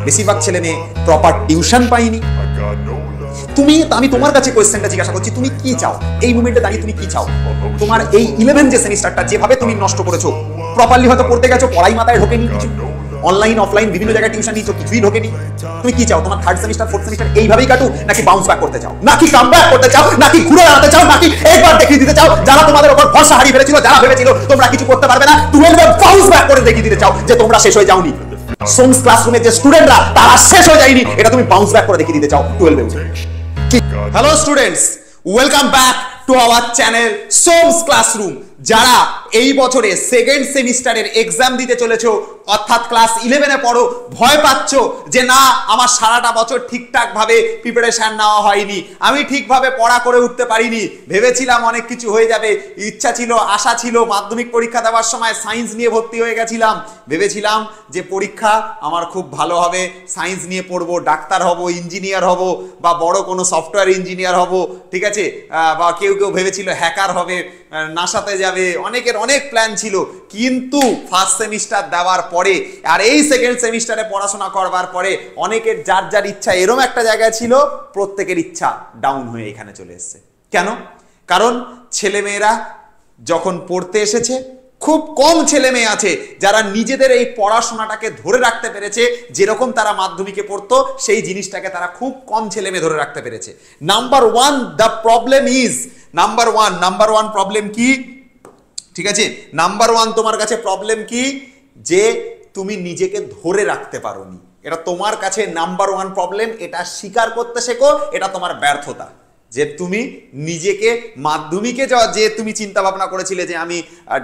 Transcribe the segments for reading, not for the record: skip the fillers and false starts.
বেশিরভাগ ছেলে মেয়ে প্রপার টিউশন পায়নি। আমি তোমার কাছে কোয়েশ্চেনটা জিজ্ঞাসা করছি, তুমি কি চাও এই মুমেন্টে দাঁড়িয়ে? তুমি কি চাও? তোমার এই 11 যে সেমিস্টারটা যেভাবে তুমি নষ্ট করেছো, প্রপারলি হয়তো পড়তে গেছো, পড়াই মাথায় ঢোকেনি, কিছু অনলাইন অফলাইন বিভিন্ন জায়গায় টিউশন নিচ্ছ, কিছুই ঢোকেনি। তুমি কি চাও? তোমার থার্ড সেমিস্টার ফোর্থ সেমিস্টার এইভাবেই কাটুক, নাকি বাউন্স ব্যাক করতে চাও, নাকি কাম ব্যাক করতে চাও, নাকি ঘুরে দাঁড়াতে চাও, নাকি একবার দেখিয়ে দিতে চাও যারা তোমাদের উপর ভরসা হারিয়ে ফেলেছিল, যারা ভেবেছিল তোমরা কিছু করতে পারবে না, 12 বাউন্স ব্যাক করে দেখিয়ে দিতে চাও যে তোমরা শেষ হয়ে যাওনি? সোমস ক্লাসরুমের যে স্টুডেন্টরা তারা শেষ হয়ে যায়নি, এটা তুমি বাউন্স ব্যাক করে দেখিয়ে দিতে চাও 12 উঠে। Hello students, welcome back to our channel সোমস classroom. যারা এই বছরে সেকেন্ড সেমিস্টারের এক্সাম দিতে চলেছো, অর্থাৎ ক্লাস 11-এ পড়ো, ভয় পাচ্ছ যে না আমার সারাটা বছর ঠিকঠাক ভাবে প্রিপারেশন নেওয়া হয়নি, আমি ঠিকভাবে পড়া করে উঠতে পারিনি, ভেবেছিলাম অনেক কিছু হয়ে যাবে, ইচ্ছা ছিল, আশা ছিল, মাধ্যমিক পরীক্ষা দেওয়ার সময় সায়েন্স নিয়ে ভর্তি হয়ে গেছিলাম, ভেবেছিলাম যে পরীক্ষা আমার খুব ভালো হবে, সায়েন্স নিয়ে পড়বো, ডাক্তার হব, ইঞ্জিনিয়ার হব, বা বড় কোনো সফটওয়্যার ইঞ্জিনিয়ার হব, ঠিক আছে, বা কেউ কেউ ভেবেছিল হ্যাকার হবে, নাসাতে যাবে, অনেকের অনেক প্ল্যান ছিল। কিন্তু ফার্স্ট সেমিস্টার দেওয়ার পরে আর এই সেকেন্ড সেমিস্টারে পড়াশোনা করবার পরে অনেকের যার যার ইচ্ছা এরকম একটা জায়গায় ছিল, প্রত্যেকের ইচ্ছা ডাউন হয়ে এখানে চলে এসেছে। কেন? কারণ ছেলেমেয়েরা যখন পড়তে এসেছে, খুব কম ছেলে মেয়ে আছে যারা নিজেদের এই পড়াশোনাটাকে ধরে রাখতে পেরেছে, যেরকম তারা মাধ্যমিকে পড়তো সেই জিনিসটাকে তারা খুব কম ছেলে মেয়ে ধরে রাখতে পেরেছে। Number one the problem is, number one problem কি? ঠিক আছে, নাম্বার ওয়ান তোমার কাছে প্রবলেম কি? যে তুমি নিজেকে ধরে রাখতে পারোনি, এটা তোমার কাছে নাম্বার ওয়ান প্রবলেম। এটা স্বীকার করতে শেখো, এটা তোমার ব্যর্থতা। যে তুমি নিজেকে মাধ্যমিকে যে তুমি চিন্তা ভাবনা করেছিলে যে আমি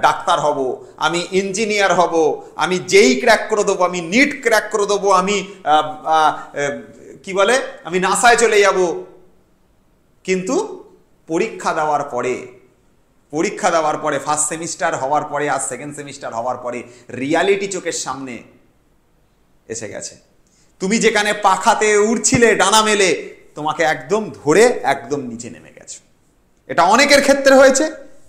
ডাক্তার হব, আমি ইঞ্জিনিয়ার হব, আমি যেই ক্র্যাক করে দেবো, আমি নিট ক্র্যাক করে দেবো, আমি কি বলে আমি নাসায় চলে যাব, কিন্তু পরীক্ষা দেওয়ার পরে ফার্স্ট সেমিস্টার হওয়ার পরে আর সেকেন্ড সেমিস্টার হওয়ার পরে রিয়ালিটি চোখের সামনে এসে গেছে। তুমি যেখানে পাখাতে উড়ছিলে ডানা মেলে, তোমাকে একদম ধরে একদম নিচে নেমে গেছো। এটা অনেকের ক্ষেত্রে হয়েছে,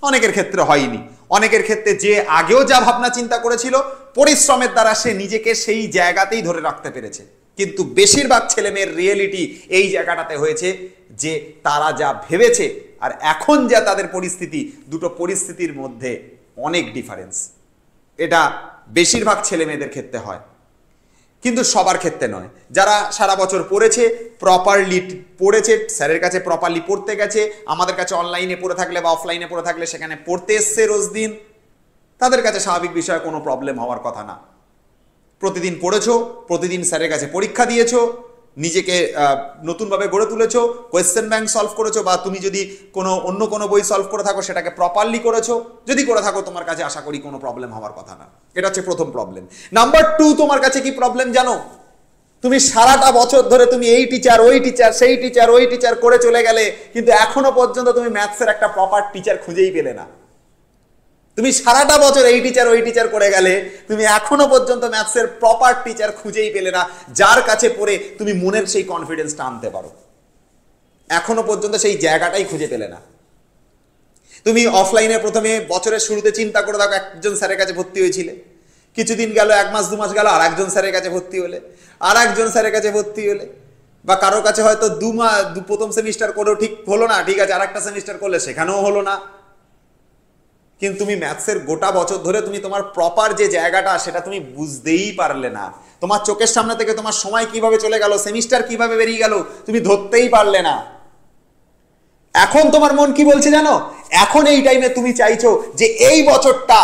অনেকের ক্ষেত্রে হয়নি। অনেকের ক্ষেত্রে যে আগেও যা ভাবনা চিন্তা করেছিল, পরিশ্রমের দ্বারা সে নিজেকে সেই জায়গাতেই ধরে রাখতে পেরেছে। কিন্তু বেশিরভাগ ছেলেমেয়ের রিয়েলিটি এই জায়গাটাতে হয়েছে যে তারা যা ভেবেছে আর এখন যা তাদের পরিস্থিতি, দুটো পরিস্থিতির মধ্যে অনেক ডিফারেন্স। এটা বেশিরভাগ ছেলে মেয়েদের ক্ষেত্রে হয়, কিন্তু সবার ক্ষেত্রে নয়। যারা সারা বছর পড়েছে, প্রপারলি পড়েছে, স্যারের কাছে প্রপারলি পড়তে গেছে, আমাদের কাছে অনলাইনে পড়ে থাকলে বা অফলাইনে পড়ে থাকলে সেখানে পড়তে এসছে রোজ দিন, তাদের কাছে স্বাভাবিক বিষয়ে কোনো প্রবলেম হওয়ার কথা না। প্রতিদিন পড়েছো, প্রতিদিন স্যারের কাছে পরীক্ষা দিয়েছো, নিজেকে নতুনভাবে গড়ে তুলেছো, কোয়েশ্চেন ব্যাংক সলভ করেছো, বা তুমি যদি অন্য কোনো বই সলভ করে থাকো সেটাকে প্রপারলি করেছো, যদি করে থাকো তোমার কাছে আশা করি কোনো প্রবলেম হওয়ার কথা না। এটা হচ্ছে প্রথম প্রবলেম। নাম্বার টু, তোমার কাছে কি প্রবলেম জানো? তুমি সারাটা বছর ধরে তুমি এই টিচার ওই টিচার সেই টিচার ওই টিচার করে চলে গেলে, কিন্তু এখনো পর্যন্ত তুমি ম্যাথসের একটা প্রপার টিচার খুঁজেই পেলে না। তুমি সারাটা বছর এই টিচার ওই টিচার করে গেলে, তুমি এখনো পর্যন্ত ম্যাথসের প্রপার টিচার খুঁজেই পেলে না যার কাছে পড়ে তুমি মনের সেই কনফিডেন্সটা আনতে পারো। এখনো পর্যন্ত সেই জায়গাটাই খুঁজে পেলে না। তুমি অফলাইনে প্রথমে বছরের শুরুতে চিন্তা করে দেখো, একজন স্যারের কাছে ভর্তি হয়েছিলে, কিছুদিন গেল, 1 মাস 2 মাস গেল, আর একজন স্যারের কাছে ভর্তি হলে, আর একজন স্যারের কাছে ভর্তি হলে, বা কারো কাছে হয়তো প্রথম সেমিস্টার করেও ঠিক হলো না, ঠিক আছে, আর একটা সেমিস্টার করলে সেখানেও হলো না। কিন্তু তুমি ম্যাথসের গোটা বছর ধরে তুমি তোমার প্রপার যে জায়গাটা সেটা তুমি বুঝতেই পারলে না। তোমার চোখের সামনে থেকে তোমার সময় কিভাবে চলে গেল, সেমিস্টার কিভাবে বেরিয়ে গেল, তুমি ধরতেই পারলে না। এখন তোমার মন কি বলছে জানো? এখন এই টাইমে তুমি চাইছো যে এই বছরটা,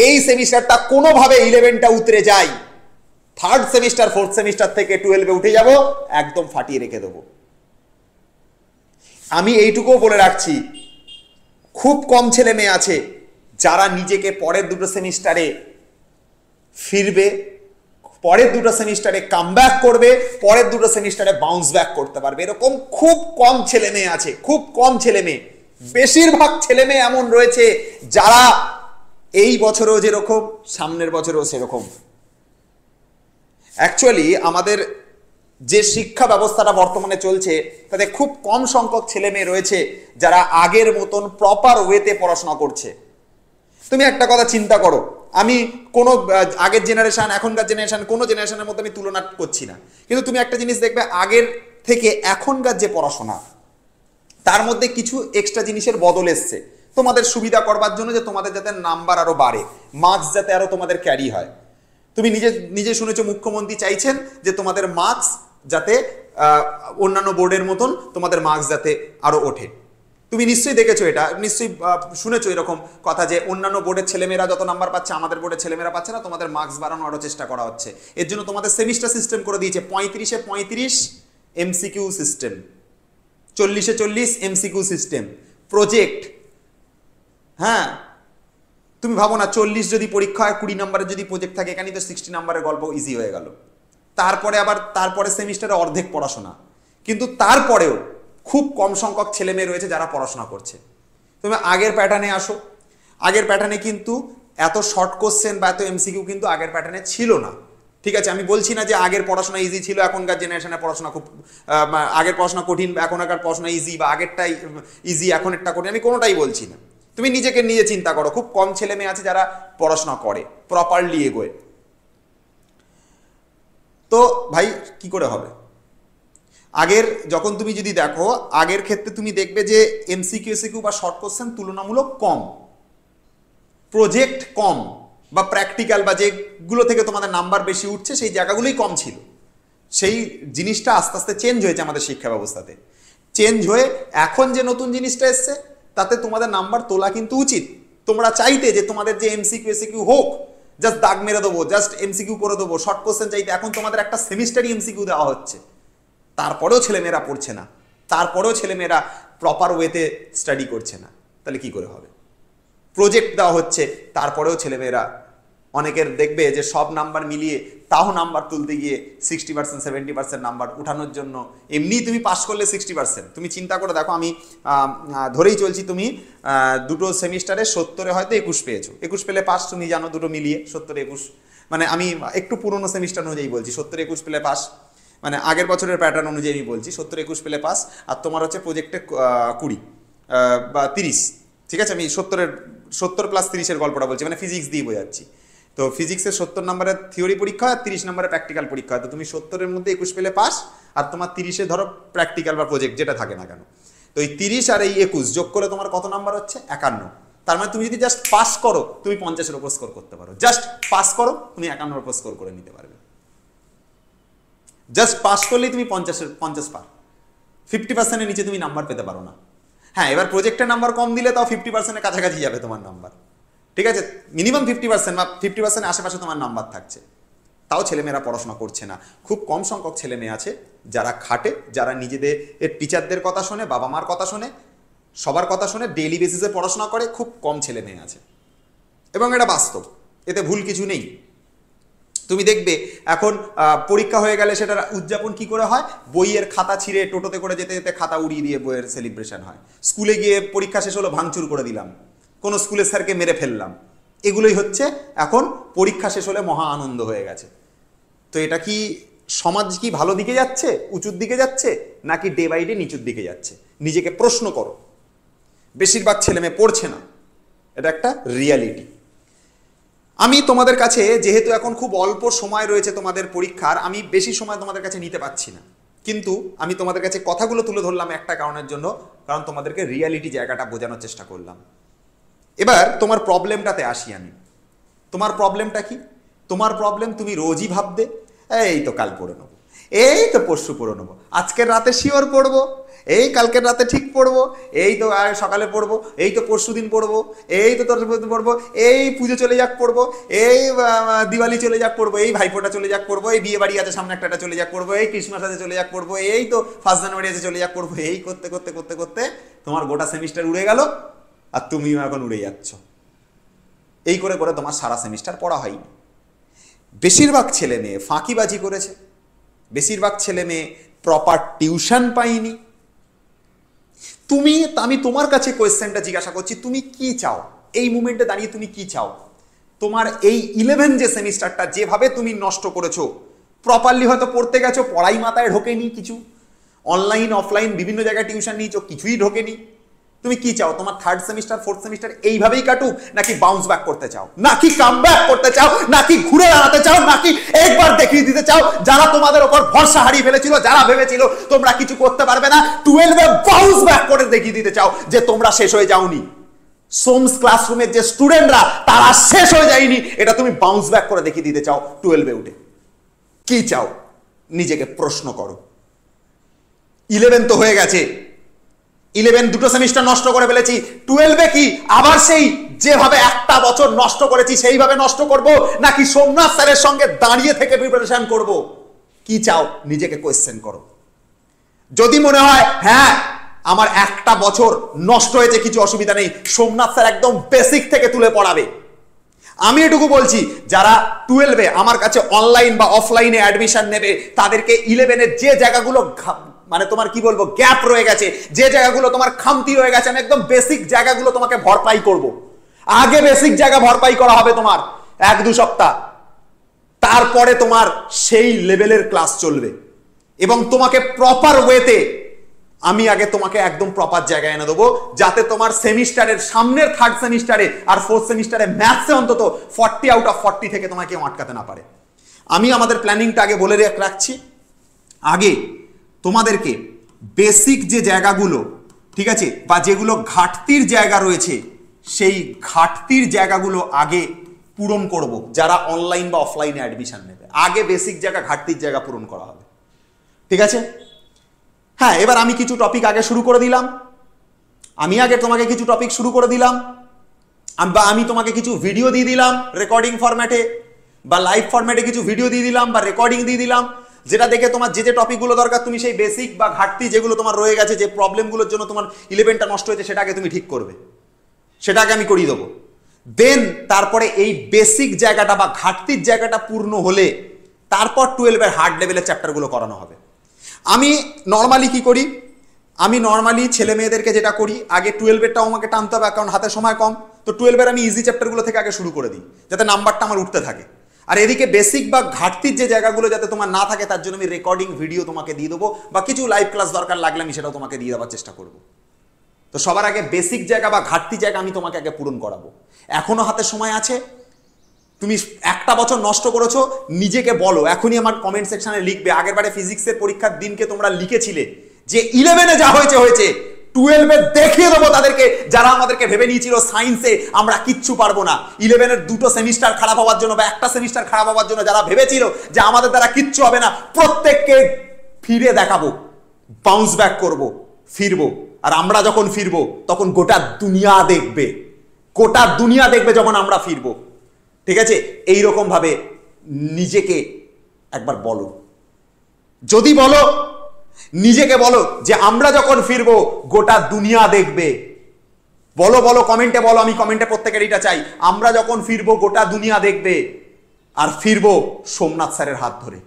এই সেমিস্টারটা কোনোভাবে 11টা উতরে যায়, থার্ড সেমিস্টার ফোর্থ সেমিস্টার থেকে 12-এ উঠে যাব, একদম ফাটিয়ে রেখে দেবো। আমি এইটুকুও বলে রাখছি, খুব কম ছেলে মেয়ে আছে যারা নিজেকে পরের দুটো সেমিস্টারে ফিরবে, পরের দুটো সেমিস্টারে কামব্যাক করবে, পরের দুটো সেমিস্টারে বাউন্স ব্যাক করতে পারবে। এরকম খুব কম ছেলে মেয়ে আছে, খুব কম ছেলে মেয়ে। বেশিরভাগ ছেলে মেয়ে এমন রয়েছে যারা এই বছরেও যেরকম, সামনের বছরেও সেরকম। অ্যাকচুয়ালি আমাদের যে শিক্ষা ব্যবস্থাটা বর্তমানে চলছে তাতে খুব কম সংখ্যক ছেলে মেয়ে রয়েছে যারা আগের মতন প্রপার ওয়েতে পড়াশোনা করছে। তুমি একটা কথা চিন্তা করো, আমি কোনো আগের জেনারেশন এখনকার জেনারেশন কোনো জেনারেশনের মধ্যে আমি তুলনা করছি না, কিন্তু তুমি একটা জিনিস দেখবে আগের থেকে এখনকার যে পড়াশোনা তার মধ্যে কিছু এক্সট্রা জিনিসের বদল এসছে তোমাদের সুবিধা করবার জন্য, যে তোমাদের যাতে নাম্বার আরো বাড়ে, মার্কস যাতে আরো তোমাদের ক্যারি হয়। তুমি নিজে নিজে শুনেছো মুখ্যমন্ত্রী চাইছেন যে তোমাদের মার্কস যাতে অন্যান্য বোর্ডের মতন তোমাদের মার্কস যাতে আরো ওঠে। তুমি নিশ্চয়ই দেখেছো, এটা নিশ্চয়ই শুনেছো এরকম কথা যে অন্যান্য বোর্ডের ছেলেমেয়েরা যত নাম্বার পাচ্ছে আমাদের বোর্ডের ছেলেমেয়েরা পাচ্ছে না, তোমাদের মার্কস বাড়ানো আরো চেষ্টা করা হচ্ছে। এর জন্য তোমাদের সেমিস্টার সিস্টেম করে দিয়েছে 35-এ 35 এমসিকিউ সিস্টেম, 40-এ 40 এমসিকিউ সিস্টেম, প্রজেক্ট। হ্যাঁ, তুমি ভাবো না 40 যদি পরীক্ষা হয় 20 নম্বরের যদি প্রজেক্ট থাকে, এখানেই তো 60 নম্বরের গল্প ইজি হয়ে গেল। তারপরে সেমিস্টারে অর্ধেক পড়াশোনা, কিন্তু তারপরেও খুব কম সংখ্যক ছেলে মেয়ে রয়েছে যারা পড়াশোনা করছে। তুমি আগের প্যাটার্নে আসো, আগের প্যাটার্নে কিন্তু এত শর্ট কোশ্চেন বা এত এমসিকিউ কিন্তু আগের প্যাটার্নে ছিল না। ঠিক আছে, আমি বলছি না যে আগের পড়াশোনা ইজি ছিল, এখনকার জেনারেশনের পড়াশোনা খুব আগের পড়াশোনা কঠিন বা এখনকার পড়াশোনা ইজি, বা আগেরটাই ইজি এখনেরটা কঠিন, আমি কোনোটাই বলছি না। তুমি নিজেকে নিয়ে চিন্তা করো, খুব কম ছেলে মেয়ে আছে যারা পড়াশোনা করে প্রপারলি এগোয়। তো ভাই কি করে হবে? আগের যখন তুমি যদি দেখো, আগের ক্ষেত্রে তুমি দেখবে যে এমসিকিউ বা শর্ট কোশ্চেন তুলনামূলক কম, প্রজেক্ট কম, বা প্র্যাকটিক্যাল বা যেগুলো থেকে তোমাদের নাম্বার বেশি উঠছে সেই জায়গাগুলোই কম ছিল। সেই জিনিসটা আস্তে আস্তে চেঞ্জ হয়েছে আমাদের শিক্ষা ব্যবস্থাতে। চেঞ্জ হয়ে এখন যে নতুন জিনিসটা এসছে তাতে তোমাদের নাম্বার তোলা কিন্তু উচিত। তোমরা চাইতে যে তোমাদের যে এমসিকিউ হোক, জাস্ট দাগ মেরে দেবো, জাস্ট এমসিকিউ করে দেবো, শর্ট কোশ্চেন চাইতে। এখন তোমাদের একটা সেমিস্টারই এমসিকিউ দেওয়া হচ্ছে, তারপরেও ছেলেমেয়েরা পড়ছে না, তারপরেও ছেলেমেয়েরা প্রপার ওয়েতে স্টাডি করছে না। তাহলে কি করে হবে? প্রজেক্ট দেওয়া হচ্ছে, তারপরেও ছেলেমেয়েরা, অনেকের দেখবে যে সব নাম্বার মিলিয়ে তাও নাম্বার তুলতে গিয়ে 60% 70% নাম্বার উঠানোর জন্য, এমনি তুমি পাস করলে 60%। তুমি চিন্তা করে দেখো, আমি ধরেই চলছি, তুমি দুটো সেমিস্টারে 70-এ হয়তো 21 পেয়েছো, 21 পেলে পাস, তুমি জানো দুটো মিলিয়ে 70-21, মানে আমি একটু পুরোনো সেমিস্টার অনুযায়ী বলছি, 70-21 পেলে পাস, মানে আগের বছরের প্যাটার্ন অনুযায়ী আমি বলছি 70-21 পেলে পাস। আর তোমার হচ্ছে প্রজেক্টে 20 বা 30, ঠিক আছে, আমি 70 প্লাস 30-এর গল্পটা বলছি, মানে ফিজিক্স দিয়ে বোঝাচ্ছি। তো ফিজিক্সের 70 নম্বরের থিওরি পরীক্ষা হয় আর 30 নম্বরের প্র্যাকটিক্যাল পরীক্ষা হয়। তো তুমি 70-এর মধ্যে 21 পেলে পাস, আর তোমার 30-এ ধরো প্র্যাকটিক্যাল বা প্রজেক্ট যেটা থাকে না কেন। তো এই 30 আর এই 21 যোগ করে তোমার কত নাম্বার হচ্ছে? 51। তার মানে তুমি যদি জাস্ট পাস করো তুমি 50-এর উপর স্কোর করতে পারো, জাস্ট পাস করো তুমি 51-এর উপর স্কোর করে নিতে পারবে। জাস্ট পাস করলেই তুমি 50 পার, 50%-এর নিচে তুমি নাম্বার পেতে পারো না। হ্যাঁ, এবার প্রজেক্টের নাম্বার কম দিলে তাও 50%-এর কাছাকাছি যাবে তোমার নাম্বার, ঠিক আছে, মিনিমাম 50% বা 50%-এর আশেপাশে তোমার নাম্বার থাকছে। তাও ছেলেমেয়েরা পড়াশোনা করছে না। খুব কম সংখ্যক ছেলে মেয়ে আছে যারা খাটে, যারা নিজেদের টিচারদের কথা শোনে, বাবা মার কথা শোনে, সবার কথা শোনে, ডেইলি বেসিসে পড়াশোনা করে, খুব কম ছেলে মেয়ে আছে। এবং এটা বাস্তব, এতে ভুল কিছু নেই। তুমি দেখবে এখন পরীক্ষা হয়ে গেলে সেটার উদযাপন কি করে হয়? বইয়ের খাতা ছিঁড়ে টোটোতে করে যেতে যেতে খাতা উড়িয়ে দিয়ে বইয়ের সেলিব্রেশন হয়। স্কুলে গিয়ে পরীক্ষা শেষ হলো ভাঙচুর করে দিলাম, কোনো স্কুলের স্যারকে মেরে ফেললাম, এগুলোই হচ্ছে এখন পরীক্ষা শেষ হলে মহা আনন্দ হয়ে গেছে। তো এটা কি সমাজ কি ভালো দিকে যাচ্ছে, উঁচুর দিকে যাচ্ছে, নাকি ডে বাই ডে নিচুর দিকে যাচ্ছে? নিজেকে প্রশ্ন করো। বেশিরভাগ ছেলে মেয়ে পড়ছে না, এটা একটা রিয়ালিটি। আমি তোমাদের কাছে, যেহেতু এখন খুব অল্প সময় রয়েছে তোমাদের পরীক্ষার, আমি বেশি সময় তোমাদের কাছে নিতে পারছি না, কিন্তু আমি তোমাদের কাছে কথাগুলো তুলে ধরলাম একটা কারণের জন্য, কারণ তোমাদেরকে রিয়ালিটি জায়গাটা বোঝানোর চেষ্টা করলাম। এবার তোমার প্রবলেমটাতে আসি আমি। তোমার প্রবলেমটা কি? তোমার প্রবলেম তুমি রোজই ভাববে এই তো কাল পড়ে নেবো, এই তো পরশু পড়ে নেবো, আজকের রাতে শিওর পড়বো, এই কালকের রাতে ঠিক পড়বো, এই তো সকালে পড়বো, এই তো পরশু দিন পড়বো, এই তো পড়বো, এই পুজো চলে যাক পড়বো, এই দিওয়ালি চলে যাক পড়বো, এই ভাইফোঁটা চলে যাক পড়বো, এই বিয়ে বাড়ি আছে সামনে একটা চলে যাক পড়বো, এই ক্রিসমাস আছে চলে যাক পড়বো, এই তো 1 জানুয়ারি আছে চলে যাক পড়বো। এই করতে করতে করতে করতে তোমার গোটা সেমিস্টার উড়ে গেল, আর তুমিও এখন উড়ে যাচ্ছ। এই করে করে তোমার সারা সেমিস্টার পড়া হয়নি। বেশিরভাগ ছেলে মেয়ে ফাঁকিবাজি করেছে, বেশিরভাগ ছেলে মেয়ে প্রপার টিউশন পাইনি। আমি তোমার কাছে কোয়েশ্চেনটা জিজ্ঞাসা করছি, তুমি কি চাও এই মুমেন্টে দাঁড়িয়ে? তুমি কি চাও? তোমার এই 11 যে সেমিস্টারটা যেভাবে তুমি নষ্ট করেছো, প্রপারলি হয়তো পড়তে গেছো, পড়াই মাথায় ঢোকেনি, কিছু অনলাইন অফলাইন বিভিন্ন জায়গায় টিউশন নিয়েছো, কিছুই ঢোকেনি, তুমি কি চাও? তোমার থার্ড সেমিস্টার ফোর্থ সেমিস্টার এইভাবেই কাটুক, নাকি বাউন্স ব্যাক করতে চাও, নাকি কাম ব্যাক করতে চাও, নাকি ঘুরে দাঁড়াতে চাও, নাকি একবার দেখিয়ে দিতে চাও যারা তোমাদের উপর ভরসা হারিয়ে ফেলেছিল, যারা ভেবেছিল তোমরা কিছু করতে পারবে না, 12-এ বাউন্স ব্যাক করে দেখিয়ে দিতে চাও যে তোমরা শেষ হয়ে যাওনি, সোমস ক্লাসরুমের যে স্টুডেন্টরা তারা শেষ হয়ে যায়নি, এটা তুমি বাউন্স ব্যাক করে দেখিয়ে দিতে চাও 12-এ উঠে? কি চাও নিজেকে প্রশ্ন করো। 11 তো হয়ে গেছে, 11 দুটো সেমিস্টার নষ্ট করে ফেলেছি, 12-এ কি আবার সেই যেভাবে একটা বছর নষ্ট করেছি সেইভাবে নষ্ট করব, নাকি সোমনাথ স্যারের সঙ্গে দাঁড়িয়ে থেকে প্রিপারেশন করব? কি চাও নিজেকে কোয়েশ্চেন করো। যদি মনে হয় হ্যাঁ আমার একটা বছর নষ্ট হয়েছে কিছু অসুবিধা নেই, সোমনাথ স্যার একদম বেসিক থেকে তুলে পড়াবে। আমি এটুকু বলছি, যারা 12-এ আমার কাছে অনলাইন বা অফলাইনে অ্যাডমিশন নেবে তাদেরকে 11-এর যে জায়গাগুলো মানে তোমার কি বলবো গ্যাপ রয়ে গেছে, যে জায়গাগুলো তোমার খামতি রয়ে গেছে, আমি একদম বেসিক জায়গাগুলো তোমাকে ভরপাই করব। আগে বেসিক জায়গা ভরপাই করা হবে তোমার 1-2 সপ্তাহ, তারপরে তোমার সেই লেভেলের ক্লাস চলবে এবং তোমাকে প্রপার ওয়েতে আমি আগে তোমাকে একদম প্রপার জায়গায় এনে দেবো, যাতে তোমার সেমিস্টারের সামনের থার্ড সেমিস্টারে আর ফোর্থ সেমিস্টারে ম্যাথসে অন্তত 40 আউট অফ 40 থেকে তোমাকে কেউ আটকাতে না পারে। আমি আমাদের প্ল্যানিংটা আগে বলে রাখছি, আগে তোমাদেরকে বেসিক যে জায়গাগুলো ঠিক আছে বা যেগুলো ঘাটতির জায়গা রয়েছে সেই ঘাটতির জায়গাগুলো আগে পূরণ করব। যারা অনলাইন বা অফলাইনে অ্যাডমিশন নেবে আগে বেসিক জায়গা ঘাটতির জায়গা পূরণ করা হবে, ঠিক আছে? হ্যাঁ, এবার আমি কিছু টপিক আগে শুরু করে দিলাম, আমি আগে তোমাকে কিছু টপিক শুরু করে দিলাম, বা আমি তোমাকে কিছু ভিডিও দিয়ে দিলাম রেকর্ডিং ফরম্যাটে বা লাইভ ফরম্যাটে কিছু ভিডিও দিয়ে দিলাম বা রেকর্ডিং দিয়ে দিলাম, যেটা দেখে তোমার যে যে টপিকগুলো দরকার তুমি সেই বেসিক বা ঘাটতি যেগুলো তোমার রয়ে গেছে, যে প্রবলেমগুলোর জন্য তোমার 11টা নষ্ট হয়েছে সেটা আগে তুমি ঠিক করবে, সেটা আগে আমি করিয়ে দেবো। দেন তারপরে এই বেসিক জায়গাটা বা ঘাটতির জায়গাটা পূর্ণ হলে তারপর 12-এর হার্ড লেভেলের চ্যাপ্টারগুলো করানো হবে। আমি নর্মালি কি করি, আমি নর্মালি ছেলে মেয়েদেরকে যেটা করি, আগে 12-এরটাও আমাকে টানতে হবে কারণ হাতে সময় কম, তো 12-এর আমি ইজি চ্যাপ্টারগুলো থেকে আগে শুরু করে দিই যাতে নাম্বারটা আমার উঠতে থাকে। আর এদিকে বেসিক বা ঘাটতির যে জায়গাগুলো যাতে তোমার না থাকে তার জন্য আমি রেকর্ডিং ভিডিও তোমাকে দিয়ে দেবো বা কিছু লাইভ ক্লাস দরকার লাগলে আমি সেটাও তোমাকে দিয়ে দেওয়ার চেষ্টা করব। তো সবার আগে বেসিক জায়গা বা ঘাটতি জায়গা আমি তোমাকে আগে পূরণ করাবো। এখনো হাতে সময় আছে, তুমি একটা বছর নষ্ট করেছো, নিজেকে বলো, এখনই আমার কমেন্ট সেকশনে লিখবে। আগের বারে ফিজিক্সের পরীক্ষার দিনকে তোমরা লিখেছিলে যে 11-এ যা হয়েছে হয়েছে, 12-এ দেখিয়ে দেবো তাদেরকে যারা আমাদেরকে ভেবে নিয়েছিল সায়েন্সে আমরা কিচ্ছু পারবো না। 11-এর দুটো সেমিস্টার খারাপ হওয়ার জন্য বা একটা সেমিস্টার খারাপ হওয়ার জন্য যারা ভেবেছিল যে আমাদের দ্বারা কিচ্ছু হবে না, প্রত্যেককে ফিরে দেখাবো, বাউন্স ব্যাক করবো, ফিরবো। আর আমরা যখন ফিরবো তখন গোটা দুনিয়া দেখবে, গোটা দুনিয়া দেখবে যখন আমরা ফিরবো, ঠিক আছে? এইরকম ভাবে নিজেকে একবার বলো, যদি বলো নিজেকে বলো যে আমরা যখন ফিরবো গোটা দুনিয়া দেখবে। বলো বলো, কমেন্টে বলো, আমি কমেন্টে প্রত্যেকের এটা চাই। আমরা যখন ফিরবো গোটা দুনিয়া দেখবে, আর ফিরবো সোমনাথ স্যারের হাত ধরে।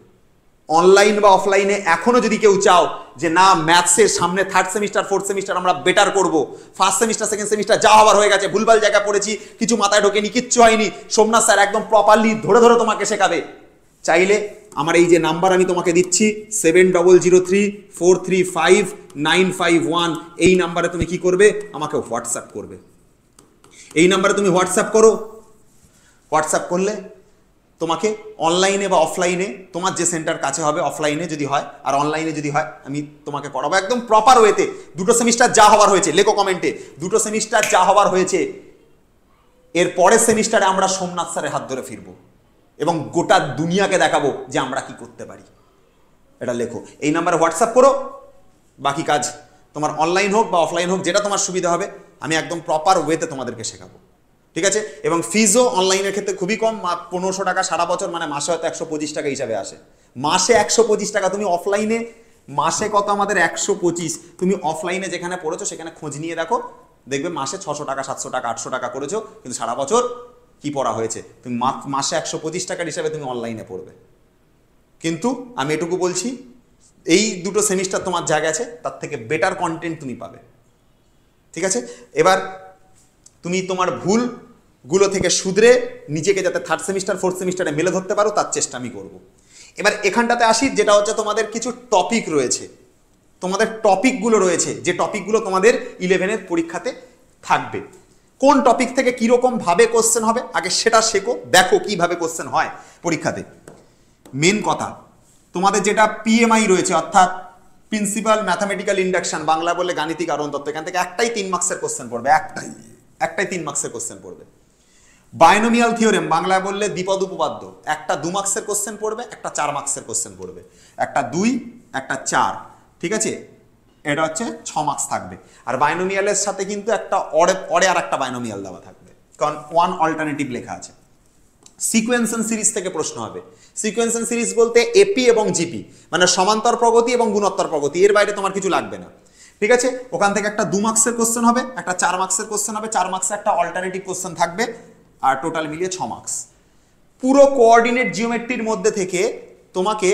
অনলাইন বা অফলাইনে এখনো যদি কেউ চাও যে না ম্যাথসের সামনে থার্ড সেমিস্টার ফোর্থ সেমিস্টার আমরা বেটার করব, ফার্স্ট সেমিস্টার সেকেন্ড সেমিস্টার যা হওয়ার হয়ে গেছে, ভুলভাল জায়গা পড়েছি, কিছু মাথায় ঢোকেনি, কিচ্ছু হয়নি, সোমনাথ স্যার একদম প্রপারলি ধরে ধরে তোমাকে শেখাবে, চাইলে আমার এই যে নাম্বার আমি তোমাকে দিচ্ছি 7003435951, এই নাম্বারে তুমি কি করবে, আমাকে হোয়াটসঅ্যাপ করবে। এই নাম্বারে তুমি হোয়াটসঅ্যাপ করো, হোয়াটসঅ্যাপ করলে তোমাকে অনলাইনে বা অফলাইনে তোমার যে সেন্টার কাছে হবে, অফলাইনে যদি হয় আর অনলাইনে যদি হয় আমি তোমাকে করাবো একদম প্রপার ওয়েতে। দুটো সেমিস্টার যা হওয়ার হয়েছে লেখো কমেন্টে, দুটো সেমিস্টার যা হওয়ার হয়েছে এর পরের সেমিস্টারে আমরা সোমনাথ স্যারের হাত ধরে ফিরবো এবং গোটা দুনিয়াকে দেখাবো যে আমরা কি করতে পারি। এটা লেখো, এই নাম্বারে হোয়াটসঅ্যাপ করো, বাকি কাজ তোমার অনলাইন হোক বা অফলাইন হোক যেটা তোমার সুবিধা হবে আমি একদম প্রপার ওয়েতে তোমাদেরকে শেখাবো, ঠিক আছে? এবং ফিজও অনলাইনের ক্ষেত্রে খুবই কম, 1500 টাকা সারা বছর, মানে মাসে হয়তো 125 টাকা হিসাবে আসে, মাসে 125 টাকা। তুমি অফলাইনে মাসে কত আমাদের 125, তুমি অফলাইনে যেখানে পড়েছো সেখানে খোঁজ নিয়ে দেখো, দেখবে মাসে 600 টাকা 700 টাকা 800 টাকা করেছো, কিন্তু সারা বছর কি পড়া হয়েছে, তুমি মাসে 125 টাকার হিসাবে তুমি অনলাইনে পড়বে। কিন্তু আমি এটুকু বলছি, এই দুটো সেমিস্টার তোমার যা গেছে তার থেকে বেটার কন্টেন্ট তুমি পাবে, ঠিক আছে? এবার তুমি তোমার ভুলগুলো থেকে শুধরে নিজেকে যাতে থার্ড সেমিস্টার ফোর্থ সেমিস্টারে মেলে ধরতে পারো তার চেষ্টা আমি করব। এবার এখানটাতে আসি, যেটা হচ্ছে তোমাদের কিছু টপিক রয়েছে, তোমাদের টপিকগুলো রয়েছে, যে টপিকগুলো তোমাদের 11-এর পরীক্ষাতে থাকবে। কোন টপিক থেকে কিরকম ভাবে কোশ্চেন হবে আগে সেটা শেখো, দেখো কিভাবে কোশ্চেন হয় পরীক্ষাতে। মেন কথা, তোমাদের যেটা পিএমআই রয়েছে অর্থাৎ প্রিন্সিপাল ম্যাথামেটিক্যাল ইন্ডাকশন, বাংলা বললে গাণিতিক আরোহণ তত্ত্ব, এখান থেকে একটাই 3 মার্কসের কোশ্চেন পড়বে, একটাই 3 মার্কসের কোশ্চেন পড়বে। বাইনোমিয়াল থিওরেম, বাংলা বললে দ্বিপদ উপপাদ্য, একটা 2 মার্কসের কোশ্চেন পড়বে, একটা 4 মার্কসের কোশ্চেন পড়বে, একটা 2 একটা 4, ঠিক আছে, এটা হচ্ছে 6 মার্কস থাকবে। আর বাইনোমিয়ালের সাথে কিন্তু একটা অরে আর একটা বাইনোমিয়াল দেওয়া থাকবে, কারণ 1 অল্টারনেটিভ লেখা আছে। সিকোয়েন্স এন্ড সিরিজ থেকে প্রশ্ন হবে। সিকোয়েন্স এন্ড সিরিজ বলতে এপি এবং জিপি, মানে সমান্তর প্রগতি এবং গুণোত্তর প্রগতি, এর বাইরে তোমার কিছু লাগবে না, ঠিক আছে। ওখান থেকে একটা 2 মার্কসের কোশ্চেন হবে, একটা 4 মার্কসের কোশ্চেন হবে, 4 মার্কসে একটা অল্টারনেটিভ কোশ্চেন থাকবে, আর টোটাল মিলিয়ে 6 মার্কস। পুরো কোঅর্ডিনেট জিওমেট্রির মধ্যে থেকে তোমাকে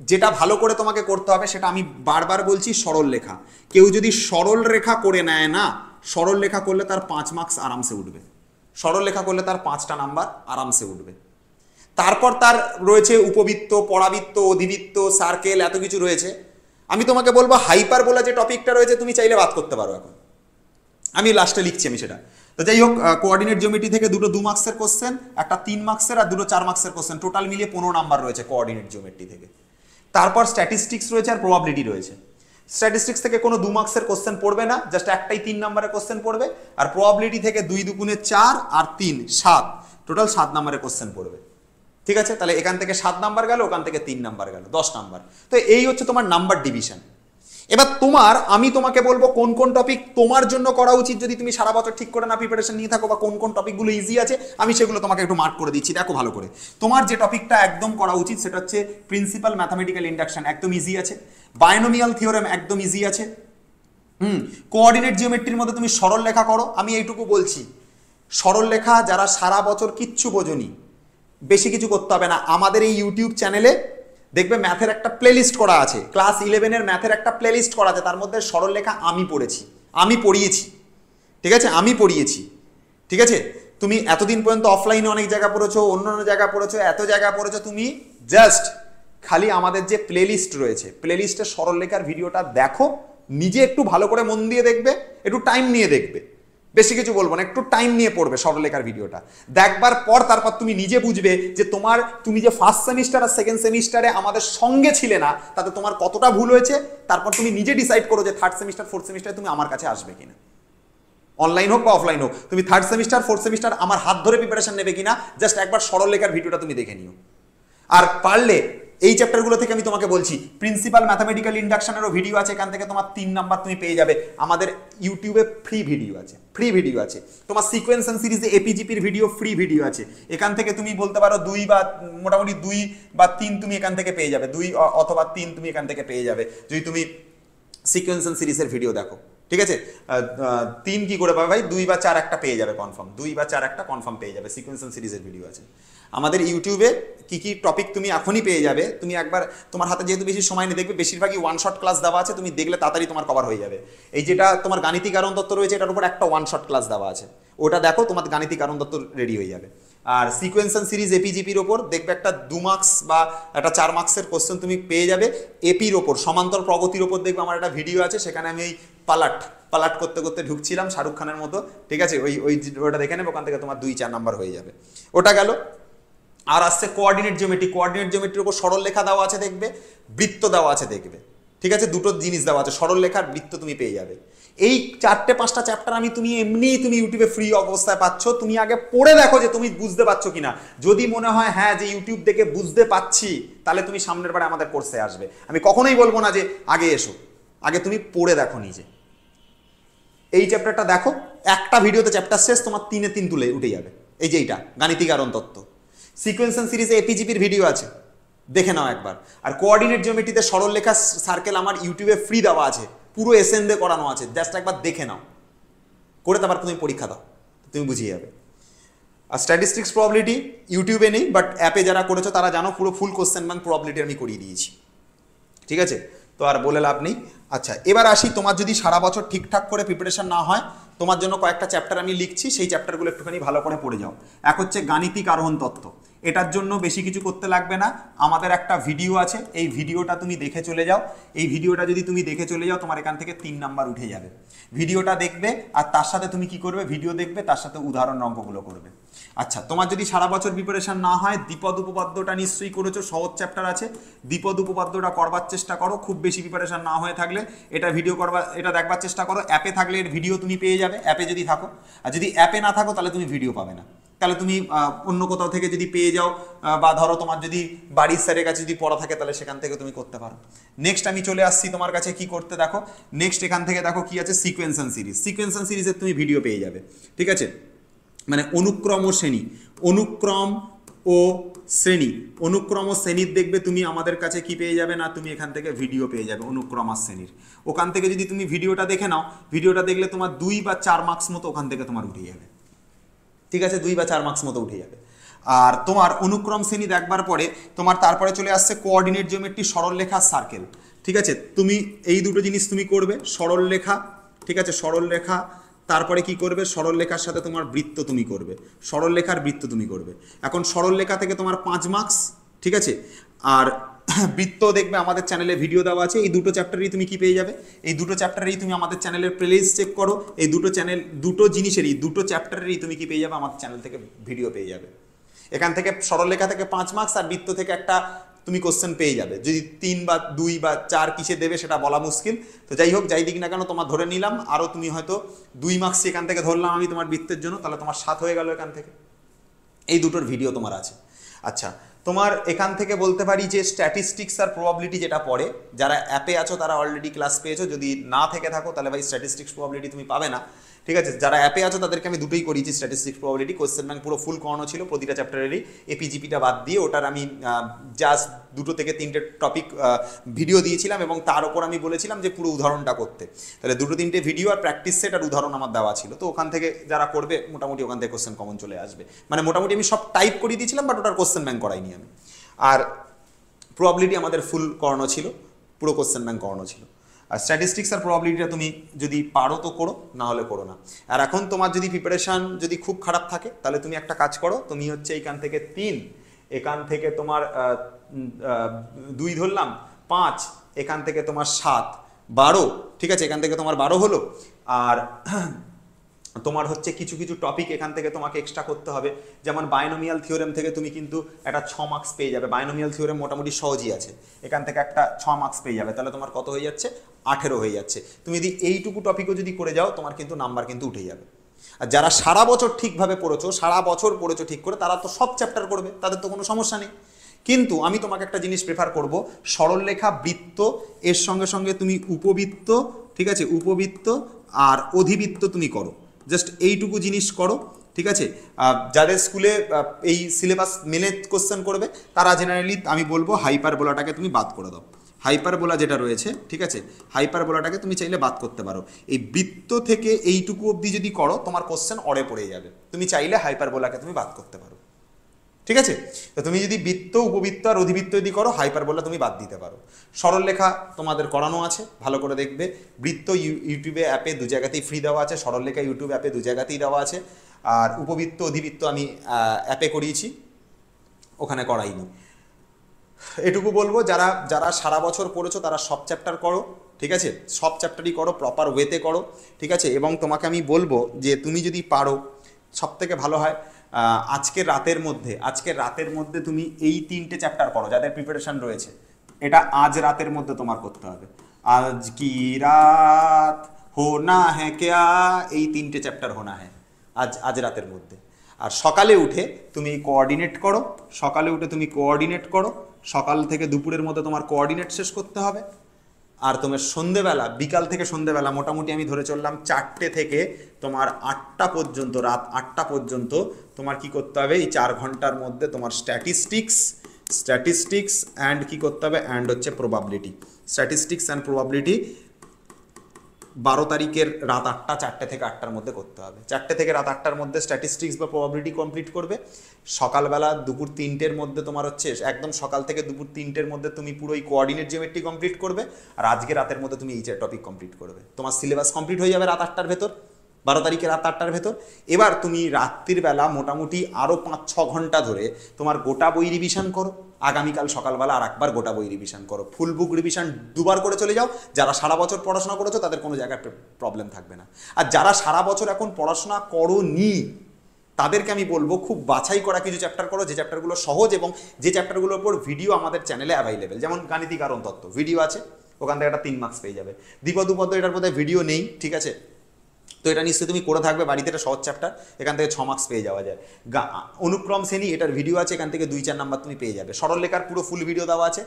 যেটা ভালো করে তোমাকে করতে হবে সেটা আমি বারবার বলছি, সরল রেখা। কেউ যদি সরল রেখা করে নেয় না, সরল রেখা করলে তার 5 মার্কস আরামসে উঠবে, সরল রেখা করলে তার 5টা নাম্বার আরামসে উঠবে। তারপর তার রয়েছে উপবৃত্ত, পরাবৃত্ত, অধিবৃত্ত, সার্কেল, এত কিছু রয়েছে। আমি তোমাকে বলবো হাইপারবোলা যে টপিকটা রয়েছে তুমি চাইলে বাদ করতে পারো, এখন আমি লাস্টে লিখছি আমি সেটা। তো যাই হোক, কোঅর্ডিনেট জিওমেট্রি থেকে দুটো 2 মার্কসের কোশ্চেন, একটা 3 মার্কসের আর দুটো 4 মার্কসের কোশ্চেন, টোটাল মিলিয়ে 15 নাম্বার রয়েছে কোঅর্ডিনেট জিওমেট্রি থেকে। তারপর স্ট্যাটিস্টিক্স রয়েছে আর প্রবাবিলিটি রয়েছে। স্ট্যাটিস্টিক্স থেকে কোনো 2 মার্কসের কোশ্চেন পড়বে না, জাস্ট একটাই 3 নাম্বারের কোশ্চেন পড়বে। আর প্রবাবিলিটি থেকে 2 দুগুণে 4 আর 3 7, টোটাল 7 নাম্বারের কোশ্চেন পড়বে, ঠিক আছে। তাহলে এখান থেকে 7 নাম্বার গেল, ওখান থেকে 3 নাম্বার গেল, 10 নাম্বার। তো এই হচ্ছে তোমার নাম্বার ডিভিশন। এবার আমি তোমাকে বলবো কোন কোন টপিক তোমার জন্য করা উচিত যদি তুমি সারা বছর ঠিক করে না প্রিপারেশন নিয়ে থাকো, বা কোন কোন টপিকগুলো ইজি আছে আমি সেগুলো তোমাকে একটু মার্ক করে দিচ্ছি। দেখো ভালো করে, তোমার যে টপিকটা একদম করা উচিত সেটা হচ্ছে প্রিন্সিপাল ম্যাথামেটিক্যাল ইন্ডাকশন, একদম ইজি আছে। বাইনোমিয়াল থিওরেম একদম ইজি আছে। কোঅর্ডিনেট জিওমেট্রির মধ্যে তুমি সরল রেখা করো। আমি এইটুকু বলছি, সরল রেখা যারা সারা বছর কিচ্ছু বোঝনি, বেশি কিছু করতে হবে না, আমাদের এই ইউটিউব চ্যানেলে দেখবে ম্যাথের একটা প্লেলিস্ট করা আছে, ক্লাস 11-এর ম্যাথের একটা প্লেলিস্ট করা আছে, তার মধ্যে সরল রেখা আমি পড়েছি, আমি পড়িয়েছি, ঠিক আছে, আমি পড়িয়েছি, ঠিক আছে। তুমি এতদিন পর্যন্ত অফলাইনে অনেক জায়গা পড়েছো, অন্যান্য জায়গা পড়েছো, এত জায়গা পড়েছো, তুমি জাস্ট খালি আমাদের যে প্লেলিস্ট রয়েছে, প্লেলিস্টের সরল রেখার ভিডিওটা দেখো, নিজে একটু ভালো করে মন দিয়ে দেখবে, একটু টাইম নিয়ে দেখবে, বেশি কিছু বলবো না, একটু টাইম নিয়ে পড়বে সরলরেখার ভিডিওটা। দেখবার পর তারপর তুমি নিজে বুঝবে যে তুমি যে ফার্স্ট সেমিস্টার আর সেকেন্ড সেমিস্টারে আমাদের সঙ্গে ছিলে না, তাতে তোমার কতটা ভুল হয়েছে। তারপর তুমি নিজে ডিসাইড করো যে থার্ড সেমিস্টার ফোর্থ সেমিস্টারে তুমি আমার কাছে আসবে কিনা, অনলাইন হোক বা অফলাইন হোক, তুমি থার্ড সেমিস্টার ফোর্থ সেমিস্টার আমার হাত ধরে প্রিপারেশন নেবে কিনা, জাস্ট একবার সরলরেখার ভিডিওটা তুমি দেখে নিও। আর পারলে এই চ্যাপ্টারগুলো থেকে আমি তোমাকে বলছি, প্রিন্সিপাল ম্যাথামেটিক্যাল ইন্ডাকশনেরও ভিডিও আছে, এখান থেকে তোমার 3 নাম্বার তুমি পেয়ে যাবে। আমাদের ইউটিউবে ফ্রি ভিডিও আছে, তোমার সিকোয়েন্স এন্ড সিরিজে এপিজিপির ভিডিও ফ্রি ভিডিও আছে, এখান থেকে তুমি বলতে পারো 2 বা মোটামুটি 2 বা 3 তুমি এখান থেকে পেয়ে যাবে, 2 অথবা 3 তুমি এখান থেকে পেয়ে যাবে যদি তুমি সিকোয়েন্স এন্ড সিরিজের ভিডিও দেখো, ঠিক আছে। 3 কি করে পাবে ভাই, 2 বা 4 একটা পেয়ে যাবে কনফার্ম, 2 বা 4 একটা কনফার্ম পেয়ে যাবে, সিকোয়েন্স এন্ড সিরিজের ভিডিও আছে আমাদের ইউটিউবে। কি কি টপিক তুমি এখনই পেয়ে যাবে, তুমি একবার তোমার হাতে যেহেতু বেশি সময় নেই, দেখবে বেশিরভাগই 1 শট ক্লাস দেওয়া আছে, তুমি দেখলে তাড়াতাড়ি তোমার কভার হয়ে যাবে। এই যেটা তোমার গাণিতিক আরোহণ তত্ত্ব রয়েছে, এটার উপর একটা 1 শট ক্লাস দেওয়া আছে, ওটা দেখো, তোমার গাণিতিক আরোহণ তত্ত্ব রেডি হয়ে যাবে। আর সিকোয়েন্স এন্ড সিরিজ এপিজিপির ওপর দেখবে একটা 2 মার্কস বা একটা 4 মার্কসের কোশ্চেন তুমি পেয়ে যাবে। এপির ওপর সমান্তর প্রগতির ওপর দেখবে আমার একটা ভিডিও আছে, সেখানে আমি এই পালাট করতে করতে ঢুকছিলাম শাহরুখ খানের মতো, ঠিক আছে, ওটা দেখে নেবে, ওখান থেকে তোমার 2-4 নাম্বার হয়ে যাবে, ওটা গেল। আর আসছে কোঅর্ডিনেট জিওমেট্রির উপর সরল রেখা দেওয়া আছে দেখবে, বৃত্ত দেওয়া আছে দেখবে, ঠিক আছে, দুটো জিনিস দেওয়া আছে, সরল রেখার বৃত্ত তুমি পেয়ে যাবে। এই 4-5টা চ্যাপ্টার তুমি ইউটিউবে ফ্রি অবস্থায় পাচ্ছ, তুমি আগে পড়ে দেখো যে তুমি বুঝতে পারছো কিনা। যদি মনে হয় হ্যাঁ যে ইউটিউব দেখে বুঝতে পাচ্ছি, তাহলে তুমি সামনের বারে আমাদের কোর্সে আসবে। আমি কখনোই বলবো না যে আগে এসো, আগে তুমি পড়ে দেখো নিজে। এই চ্যাপ্টারটা দেখো, একটা ভিডিওতে চ্যাপ্টার শেষ, তোমার 3-3 তুলে উঠে যাবে। এই যে এইটা গাণিতিক আরোহণ তত্ত্ব, সিকোয়েন্স এন্ড সিরিজে এপিজিপির ভিডিও আছে, দেখে নাও একবার। আর কোঅর্ডিনেট জিওমেট্রিতে সরল রেখা সার্কেল আমার ইউটিউবে ফ্রি দেওয়া আছে, পুরো এসএন দিয়ে করানো আছে, জাস্ট একবার দেখে নাও, করে তারপর তুমি পরীক্ষা দাও, তুমি বুঝিয়ে যাবে। আর স্ট্যাটিস্টিক্স প্রবাবিলিটি ইউটিউবে নেই, বাট অ্যাপে যারা করেছো তারা জানো, পুরো ফুল কোশ্চেন ব্যাংক প্রবাবিলিটি আমি করিয়ে দিয়েছি, ঠিক আছে। তো আর বলে লাভ নেই। আচ্ছা, এবার আসি, তোমার যদি সারা বছর ঠিকঠাক করে প্রিপারেশন না হয়, তোমার জন্য কয়েকটা চ্যাপ্টার আমি লিখছি, সেই চ্যাপ্টারগুলো একটুখানি ভালো করে পড়ে যাও। এক হচ্ছে গাণিতিক আরোহণ তত্ত্ব, এটার জন্য বেশি কিছু করতে লাগবে না, আমাদের একটা ভিডিও আছে, এই ভিডিওটা তুমি দেখে চলে যাও। এই ভিডিওটা যদি তুমি দেখে চলে যাও, তোমার এখান থেকে 3 নাম্বার উঠে যাবে। ভিডিওটা দেখবে আর তার সাথে তুমি কি করবে, ভিডিও দেখবে, তার সাথে উদাহরণ অঙ্কগুলো করবে। আচ্ছা, তোমার যদি সারা বছর প্রিপারেশন না হয়, দ্বিপদ উপপাদ্যটা নিশ্চয়ই করেছো, সহজ চ্যাপ্টার আছে, দ্বিপদ উপপাদ্যটা করবার চেষ্টা করো। খুব বেশি প্রিপারেশন না হয়ে থাকলে এটা ভিডিও করবার, এটা দেখবার চেষ্টা করো। অ্যাপে থাকলে এর ভিডিও তুমি পেয়ে যাবে, অ্যাপে যদি থাকো। আর যদি অ্যাপে না থাকো তাহলে তুমি ভিডিও পাবে না, তাহলে তুমি অন্য কোথাও থেকে যদি পেয়ে যাও, বা ধরো তোমার যদি বাড়ির স্যারের কাছে যদি পড়া থাকে, তাহলে সেখান থেকে তুমি করতে পারো। নেক্সট আমি চলে আসছি তোমার কাছে কি করতে, দেখো নেক্সট এখান থেকে দেখো কি আছে, sequence and series. Sequence and সিরিজের তুমি ভিডিও পেয়ে যাবে, ঠিক আছে, মানে অনুক্রম ও শ্রেণী, অনুক্রম ও শ্রেণী, অনুক্রম ও শ্রেণীর দেখবে তুমি আমাদের কাছে কি পেয়ে যাবে না, তুমি এখান থেকে ভিডিও পেয়ে যাবে অনুক্রম আর শ্রেণীর। ওখান থেকে যদি তুমি ভিডিওটা দেখে নাও, ভিডিওটা দেখলে তোমার 2 বা 4 মার্কস মতো ওখান থেকে তোমার উঠে যাবে, ঠিক আছে, 2 বা 4 মার্কস মতো উঠে যাবে। আর তোমার অনুক্রম শ্রেণী দেখবার পরে তোমার তারপরে চলে আসছে কোঅর্ডিনেট জিওমেট্রি, সরলরেখা, সার্কেল, ঠিক আছে। তুমি এই দুটো জিনিস তুমি করবে, সরলরেখা, ঠিক আছে, সরলরেখা, তারপরে কি করবে, সরলরেখার সাথে তোমার বৃত্ত তুমি করবে, সরলরেখার বৃত্ত তুমি করবে। এখন সরলরেখা থেকে তোমার 5 মার্কস, ঠিক আছে। আর বৃত্ত দেখবে আমাদের চ্যানেলে ভিডিও দেওয়া আছে, এই দুটো চ্যাপ্টারেই তুমি কি পেয়ে যাবে, এই দুটো চ্যাপ্টারেই তুমি আমাদের চ্যানেলের প্লেলিস্ট চেক করো, এই দুটো জিনিসেরই, দুটো চ্যাপ্টারেরই তুমি কি পেয়ে যাবে, আমাদের চ্যানেল থেকে ভিডিও পেয়ে যাবে। এখান থেকে সরলরেখা থেকে 5 মার্কস আর বৃত্ত থেকে একটা তুমি কোশ্চেন পেয়ে যাবে। যদি 3 বা 2 বা 4 কিসে দেবে সেটা বলা মুশকিল, তো যাই হোক, যাই দিক না কেন তোমার ধরে নিলাম, আরও তুমি হয়তো 2 মার্কস এখান থেকে ধরলাম আমি তোমার বৃত্তের জন্য, তাহলে তোমার 7 হয়ে গেল এখান থেকে। এই দুটোর ভিডিও তোমার আছে। আচ্ছা, তোমার এখান থেকে বলতে পারি যে স্ট্যাটিস্টিক্স আর প্রবাবিলিটি যেটা পড়ে, যারা অ্যাপে আছো তারা অলরেডি ক্লাস পেয়েছো, যদি না থেকে থাকো তাহলে ভাই স্ট্যাটিস্টিক্স প্রবাবিলিটি তুমি পাবে না, ঠিক আছে। যারা অ্যাপে আছো তাদেরকে আমি দুটোই করিয়েছি, স্ট্যাটিস্টিক্স প্রবাবিলিটি, কোশ্চেন ব্যাংক পুরো ফুল করানো ছিল প্রতিটা চ্যাপ্টারেরই, এপিজিপিটা বাদ দিয়ে। ওটার আমি জাস্ট 2 থেকে 3টে টপিক ভিডিও দিয়েছিলাম এবং তার উপর আমি বলেছিলাম যে পুরো উদাহরণটা করতে, তাহলে 2-3টে ভিডিও আর প্র্যাকটিস সেট আর উদাহরণ আমার দেওয়া ছিল। তো ওখান থেকে যারা করবে মোটামুটি ওখান থেকে কোশ্চেন কমন চলে আসবে, মানে মোটামুটি আমি সব টাইপ করিয়ে দিয়েছিলাম, বাট ওটার কোশ্চেন ব্যাংক করাইনি আমি। আর প্রবাবিলিটি আমাদের ফুল করানো ছিল, পুরো কোশ্চেন ব্যাংক করানো ছিল। আর স্ট্যাটিস্টিক্স আর প্রবাবিলিটিটা তুমি যদি পারো তো করো, না হলে করো না। আর এখন তোমার যদি প্রিপারেশান যদি খুব খারাপ থাকে, তাহলে তুমি একটা কাজ করো, তুমি হচ্ছে এখান থেকে 3, এখান থেকে তোমার 2 ধরলাম, 5, এখান থেকে তোমার 7, 12, ঠিক আছে, এখান থেকে তোমার 12 হলো। আর তোমার হচ্ছে কিছু কিছু টপিক এখান থেকে তোমাকে এক্সট্রা করতে হবে, যেমন বাইনোমিয়াল থিওরেম থেকে তুমি কিন্তু একটা 6 মার্কস পেয়ে যাবে। বাইনোমিয়াল থিওরেম মোটামুটি সহজই আছে, এখান থেকে একটা 6 মার্কস পেয়ে যাবে, তাহলে তোমার কত হয়ে যাচ্ছে, 18 হয়ে যাচ্ছে। তুমি যদি এইটুকু টপিকও যদি করে যাও, তোমার কিন্তু নাম্বার কিন্তু উঠে যাবে। আর যারা সারা বছর ঠিকভাবে পড়েছো, সারা বছর পড়েছো ঠিক করে, তারা তো সব চ্যাপ্টার করবে, তাদের তো কোনো সমস্যা নেই। কিন্তু আমি তোমাকে একটা জিনিস প্রেফার করব, সরলরেখা, বৃত্ত, এর সঙ্গে সঙ্গে তুমি উপবৃত্ত, ঠিক আছে, উপবৃত্ত আর অধিবৃত্ত তুমি করো, জাস্ট এইটুকু জিনিস করো, ঠিক আছে। যাদের স্কুলে এই সিলেবাস মেনে কোশ্চেন করবে, তারা জেনারেলি আমি বলবো হাইপারবোলাটাকে তুমি বাদ করে দাও। হাইপারবোলা যেটা রয়েছে, ঠিক আছে, হাইপারবোলাটাকে তুমি চাইলে বাদ করতে পারো। এই বৃত্ত থেকে এইটুকু অবধি যদি করো, তোমার কোশ্চেন অড়ে পড়ে যাবে, তুমি চাইলে হাইপারবোলাকে তুমি বাদ করতে পারো, ঠিক আছে। তো তুমি যদি বৃত্ত, উপবৃত্ত আর অধিবৃত্ত যদি করো, হাইপারবোলা তুমি বাদ দিতে পারো। সরলরেখা তোমাদের করানো আছে, ভালো করে দেখবে। বৃত্ত ইউটিউবে অ্যাপে 2 জায়গাতেই ফ্রি দেওয়া আছে, সরলরেখা ইউটিউব অ্যাপে 2 জায়গাতেই দেওয়া আছে। আর উপবৃত্ত, অধিবৃত্ত আমি অ্যাপে করিয়েছি, ওখানে করাইনি। এটুকু বলবো, যারা যারা সারা বছর পড়েছো তারা সব চ্যাপ্টার করো, ঠিক আছে, সব চ্যাপ্টারই করো, প্রপার ওয়েতে করো, ঠিক আছে। এবং তোমাকে আমি বলবো যে তুমি যদি পারো, সব থেকে ভালো হয় আজকের রাতের মধ্যে তুমি এই 3টে চ্যাপ্টার করো, যাদের প্রিপারেশন রয়েছে। এটা আজ রাতের মধ্যে তোমার করতে হবে। আজ কি রাত হোনা হ্যাঁ ক্যা, এই 3টে চ্যাপ্টার হোনা হ্যাঁ আজ রাতের মধ্যে। আর সকালে উঠে তুমি কোঅর্ডিনেট করো, সকালে উঠে তুমি কোঅর্ডিনেট করো, সকাল থেকে দুপুরের মধ্যে তোমার কোঅর্ডিনেট শেষ করতে হবে। আর তোমার সন্ধেবেলা, বিকাল থেকে সন্ধেবেলা মোটামুটি আমি ধরে চললাম 4টে থেকে তোমার 8টা পর্যন্ত, রাত 8টা পর্যন্ত তোমার কি করতে হবে, এই 4 ঘন্টার মধ্যে তোমার স্ট্যাটিস্টিক্স অ্যান্ড কি করতে হবে, অ্যান্ড হচ্ছে প্রবাবিলিটি, স্ট্যাটিস্টিক্স অ্যান্ড প্রবাবিলিটি 12 তারিখের রাত 8টা, 4টে থেকে 8টার মধ্যে করতে হবে। 4টে থেকে রাত 8টার মধ্যে স্ট্যাটিস্টিক্স বা প্রবাবিলিটি কমপ্লিট করবে। সকালবেলা দুপুর 3টের মধ্যে তোমার হচ্ছে একদম সকাল থেকে দুপুর 3টের মধ্যে তুমি পুরো এই কোঅর্ডিনেট জিওমেট্রি কমপ্লিট করবে, আর আজকে রাতের মধ্যে তুমি এই টপিক কমপ্লিট করবে। তোমার সিলেবাস কমপ্লিট হয়ে যাবে রাত 8টার ভেতর, 12 তারিখে রাত 8টার ভেতর। এবার তুমি রাত্রির বেলা মোটামুটি আরও 5-6 ঘন্টা ধরে তোমার গোটা বই রিভিশন করো। আগামীকাল সকালবেলা আর একবার গোটা বই রিভিশন করো। ফুল বুক রিভিশন 2বার করে চলে যাও। যারা সারা বছর পড়াশোনা করেছো তাদের কোনো জায়গায় প্রবলেম থাকবে না। আর যারা সারা বছর এখন পড়াশোনা করোনি তাদেরকে আমি বলবো খুব বাছাই করা কিছু চ্যাপ্টার করো, যে চ্যাপ্টারগুলো সহজ এবং যে চ্যাপ্টারগুলোর উপর ভিডিও আমাদের চ্যানেলে অ্যাভেলেবেল। যেমন গাণিতিক কারণ তত্ত্ব ভিডিও আছে, ওখান থেকে একটা 3 মার্কস পেয়ে যাবে। দ্বিপদ উপপাদ্য এটার মধ্যে ভিডিও নেই, ঠিক আছে, তো এটা নিশ্চয়ই তুমি করে থাকবে বাড়িতে, এটা সহজ চ্যাপ্টার, এখান থেকে 6 মার্কস পেয়ে যাওয়া যায়। অনুক্রম শ্রেণী এটার ভিডিও আছে, এখান থেকে 2-4 নাম্বার তুমি পেয়ে যাবে। সরলরেখার পুরো ফুল ভিডিও দেওয়া আছে,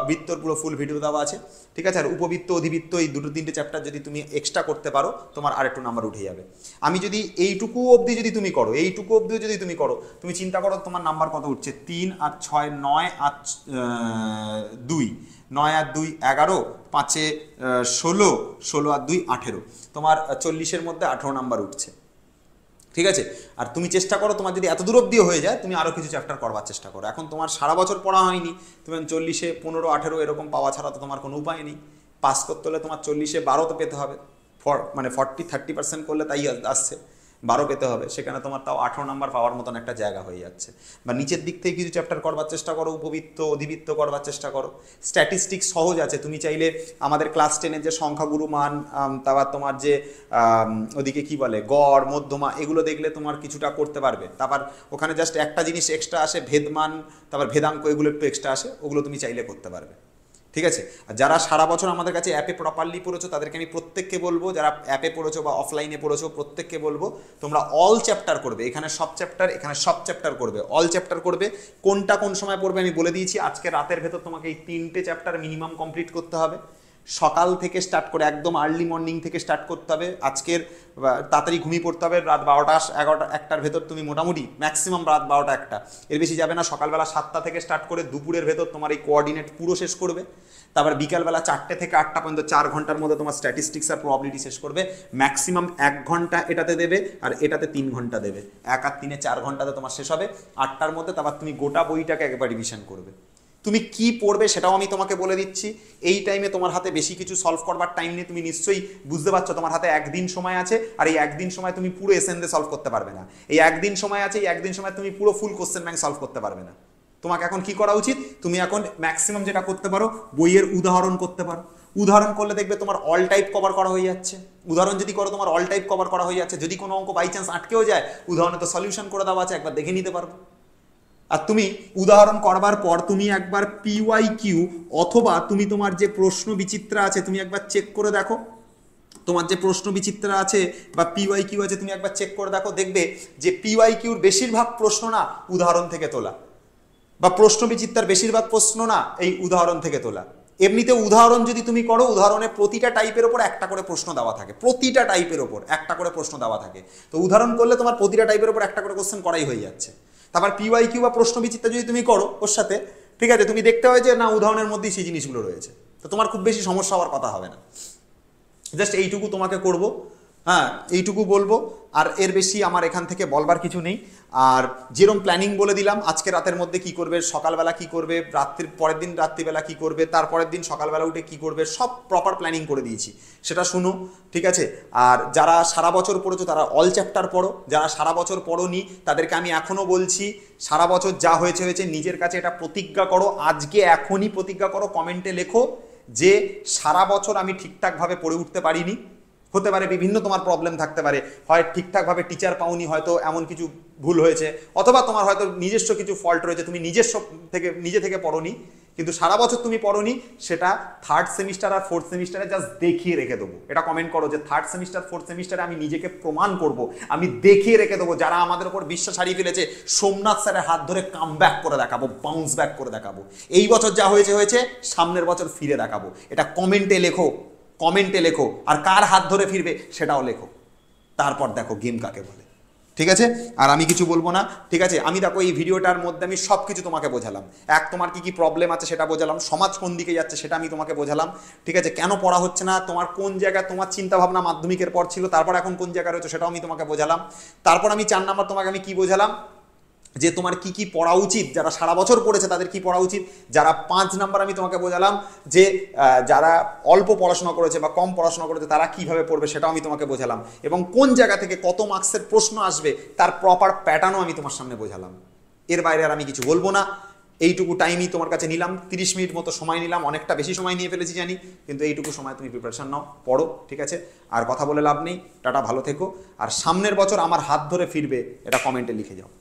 বৃত্তর পুরো ফুল ভিডিও দেওয়া আছে, ঠিক আছে। আর উপবৃত্ত অধিবৃত্ত এই 2-3টে চ্যাপ্টার যদি তুমি এক্সট্রা করতে পারো তোমার আরেকটু নাম্বার উঠে যাবে। আমি যদি এইটুকু অবধি যদি তুমি করো, এইটুকু অবধিও যদি তুমি করো, তুমি চিন্তা করো তোমার নাম্বার কত উঠছে, 3 আর 6 9 আর 2, 9 আর 2 11, 5 16, 16 আর 2 18, তোমার 40-এর মধ্যে 18 নাম্বার উঠছে, ঠিক আছে। আর তুমি চেষ্টা করো, তোমার যদি এত দূর অব্দিও হয়ে যায় তুমি আরও কিছু চ্যাপ্টার করবার চেষ্টা করো। এখন তোমার সারা বছর পড়া হয়নি, তুমি 40-এ 15, 18 এরকম পাওয়া ছাড়া তো তোমার কোনো উপায় নেই। পাস করতে হলে তোমার 40-এ 12 তো পেতে হবে, মানে 40-30% করলে তাই আসছে, 12 পেতে হবে, সেখানে তোমার তাও 18 নাম্বার পাওয়ার মতন একটা জায়গা হয়ে যাচ্ছে। বা নিচের দিক থেকে কিছু চ্যাপ্টার করবার চেষ্টা করো, উপবৃত্ত অধিবৃত্ত করবার চেষ্টা করো। স্ট্যাটিস্টিক্স সহজ আছে, তুমি চাইলে আমাদের ক্লাস 10-এর যে সংখ্যাগুরু মান, তারপর তোমার যে ওদিকে কি বলে গড় মধ্যমা, এগুলো দেখলে তোমার কিছুটা করতে পারবে। তারপর ওখানে জাস্ট একটা জিনিস এক্সট্রা আসে, ভেদমান, তারপর ভেদাঙ্ক, এগুলো একটু এক্সট্রা আসে, ওগুলো তুমি চাইলে করতে পারবে, ঠিক আছে। আর যারা সারা বছর আমাদের কাছে অ্যাপে প্রপারলি পড়েছো তাদেরকে আমি প্রত্যেককে বলবো, যারা অ্যাপে পড়েছো বা অফলাইনে পড়েছো প্রত্যেককে বলবো তোমরা অল চ্যাপ্টার করবে। এখানে সব চ্যাপ্টার, এখানে সব চ্যাপ্টার করবে, অল চ্যাপ্টার করবে। কোনটা কোন সময় পড়বে আমি বলে দিয়েছি। আজকে রাতের ভেতর তোমাকে এই 3টে চ্যাপ্টার মিনিমাম কমপ্লিট করতে হবে। সকাল থেকে স্টার্ট করে একদম আর্লি মর্নিং থেকে স্টার্ট করতে হবে। আজকের তাড়াতাড়ি ঘুমিয়ে পড়তে হবে, রাত 12টা 11টা 1টার ভেতর তুমি মোটামুটি ম্যাক্সিমাম রাত 12টা 1টা, এর বেশি যাবে না। সকালবেলা 7টা থেকে স্টার্ট করে দুপুরের ভেতর তোমার এই কোঅর্ডিনেট পুরো শেষ করবে। তারপর বিকালবেলা 4টে থেকে 8টা পর্যন্ত 4 ঘন্টার মধ্যে তোমার স্ট্যাটিস্টিক্স আর প্রবাবিলিটি শেষ করবে। ম্যাক্সিমাম 1 ঘন্টা এটাতে দেবে আর এটাতে 3 ঘন্টা দেবে। 1 আর 3-এ 4 ঘন্টাতে তোমার শেষ হবে 8টার মধ্যে। তারপর তুমি গোটা বইটাকে একবার রিভিশন করবে। তুমি কি পড়বে সেটাও আমি তোমাকে বলে দিচ্ছি। এই টাইমে তোমার হাতে বেশি কিছু সলভ করবার টাইম নেই, তুমি নিশ্চয়ই বুঝতে পারছো। তোমার হাতে 1 দিন সময় আছে, আর এই 1 দিন সময় তুমি পুরো এসএনদে সলভ করতে পারবে না। এই 1 দিন সময় আছে, এই 1 দিন সময় তুমি পুরো ফুল কোশ্চেন ব্যাংক সলভ করতে পারবে না। তোমাকে এখন কি করা উচিত, তুমি এখন ম্যাক্সিমাম যেটা করতে পারো বইয়ের উদাহরণ করতে পারো। উদাহরণ করলে দেখবে তোমার অল টাইপ কভার করা হয়ে যাচ্ছে। উদাহরণ যদি করো তোমার অল টাইপ কভার করা হয়ে যাচ্ছে। যদি কোনো অঙ্ক বাই চান্স আটকেও যায়, উদাহরণে তো সলিউশন করে দেওয়া আছে, একবার দেখে নিতে পারবো। আর তুমি উদাহরণ করবার পর তুমি একবার PYQ অথবা তুমি তোমার যে প্রশ্ন বিচিত্রা আছে তুমি একবার চেক করে দেখো। তোমার যে প্রশ্ন বিচিত্রা আছে বা PYQ আছে তুমি একবার চেক করে দেখো, দেখবে যে PYQর বেশিরভাগ প্রশ্ন না উদাহরণ থেকে তোলা, বা প্রশ্ন বিচিত্রার বেশিরভাগ প্রশ্ন না এই উদাহরণ থেকে তোলা। এমনিতে উদাহরণ যদি তুমি করো, উদাহরণে প্রতিটা টাইপের ওপর একটা করে প্রশ্ন দেওয়া থাকে, প্রতিটা টাইপের ওপর একটা করে প্রশ্ন দেওয়া থাকে। তো উদাহরণ করলে তোমার প্রতিটা টাইপের ওপর একটা করে কোশ্চেন করাই হয়ে যাচ্ছে। তারপর PYQ বা প্রশ্ন বিচিত্রা যদি তুমি করো ওর সাথে, ঠিক আছে, তুমি দেখতে হয় যে না উদাহরণের মধ্যেই সেই জিনিসগুলো রয়েছে, তো তোমার খুব বেশি সমস্যা হওয়ার কথা হবে না। জাস্ট এইটুকু তোমাকে করবো, হ্যাঁ এইটুকু বলবো, আর এর বেশি আমার এখান থেকে বলবার কিছু নেই। আর যেরকম প্ল্যানিং বলে দিলাম, আজকে রাতের মধ্যে কি করবে, সকালবেলা কি করবে, রাত্রির পরের দিন রাত্রিবেলা কি করবে, তারপরের দিন সকালবেলা উঠে কি করবে, সব প্রপার প্ল্যানিং করে দিয়েছি, সেটা শুনো, ঠিক আছে। আর যারা সারা বছর পড়েছো তারা অল চ্যাপ্টার পড়ো, যারা সারা বছর পড়োনি তাদেরকে আমি এখনও বলছি সারা বছর যা হয়েছে হয়েছে, নিজের কাছে এটা প্রতিজ্ঞা করো, আজকে এখনই প্রতিজ্ঞা করো, কমেন্টে লেখো যে সারা বছর আমি ঠিকঠাকভাবে পড়ে উঠতে পারিনি। হতে পারে বিভিন্ন তোমার প্রবলেম থাকতে পারে, হয় ঠিকঠাকভাবে টিচার পাওনি, হয়তো এমন কিছু ভুল হয়েছে, অথবা তোমার হয়তো নিজস্ব কিছু ফল্ট রয়েছে, তুমি নিজে থেকে পড়োনি, কিন্তু সারা বছর তুমি পড়োনি, সেটা 3rd সেমিস্টার আর 4th সেমিস্টারে জাস্ট দেখিয়ে রেখে দেবো। এটা কমেন্ট করো যে 3rd সেমিস্টার 4th সেমিস্টারে আমি নিজেকে প্রমাণ করব, আমি দেখিয়ে রেখে দেবো। যারা আমাদের উপর বিশ্বাস হারিয়ে ফেলেছে, সোমনাথ স্যারের হাত ধরে কাম ব্যাক করে দেখাবো, বাউন্স ব্যাক করে দেখাবো। এই বছর যা হয়েছে হয়েছে, সামনের বছর ফিরে দেখাবো। এটা কমেন্টে লেখো, কমেন্টে লেখো, আর কার হাত ধরে ফিরবে সেটাও লেখো। তারপর দেখো গেম কাকে বলে। ঠিক আছে, আর আমি কিছু বলবো না। ঠিক আছে, আমি দেখো এই ভিডিওটার মধ্যে আমি সব কিছু তোমাকে বোঝালাম। তোমার কি কি প্রবলেম আছে সেটা বোঝালাম, সমাজ কোন দিকে যাচ্ছে সেটা আমি তোমাকে বোঝালাম। ঠিক আছে, কেন পড়া হচ্ছে না, তোমার কোন জায়গায় তোমার চিন্তা ভাবনা মাধ্যমিকের পর ছিল, তারপর এখন কোন জায়গায় রয়েছে সেটাও আমি তোমাকে বোঝালাম। তারপর আমি 4 নাম্বার তোমাকে আমি কি বোঝালাম, যে তোমার কি কি পড়া উচিত, যারা সারা বছর পড়েছে তাদের কি পড়া উচিত। যারা 5 নাম্বার আমি তোমাকে বোঝালাম যে যারা অল্প পড়াশোনা করেছে বা কম পড়াশোনা করেছে তারা কিভাবে পড়বে সেটাও আমি তোমাকে বোঝালাম, এবং কোন জায়গা থেকে কত মার্কসের প্রশ্ন আসবে তার প্রপার প্যাটার্নও আমি তোমার সামনে বোঝালাম। এর বাইরে আর আমি কিছু বলবো না। এইটুকু টাইমই তোমার কাছে নিলাম, 30 মিনিট মতো সময় নিলাম, অনেকটা বেশি সময় নিয়ে ফেলেছি জানি, কিন্তু এইটুকু সময় তুমি প্রিপারেশন নাও, পড়ো। ঠিক আছে, আর কথা বলে লাভ নেই, টাটা, ভালো থেকো। আর সামনের বছর আমার হাত ধরে ফিরবে এটা কমেন্টে লিখে যাও।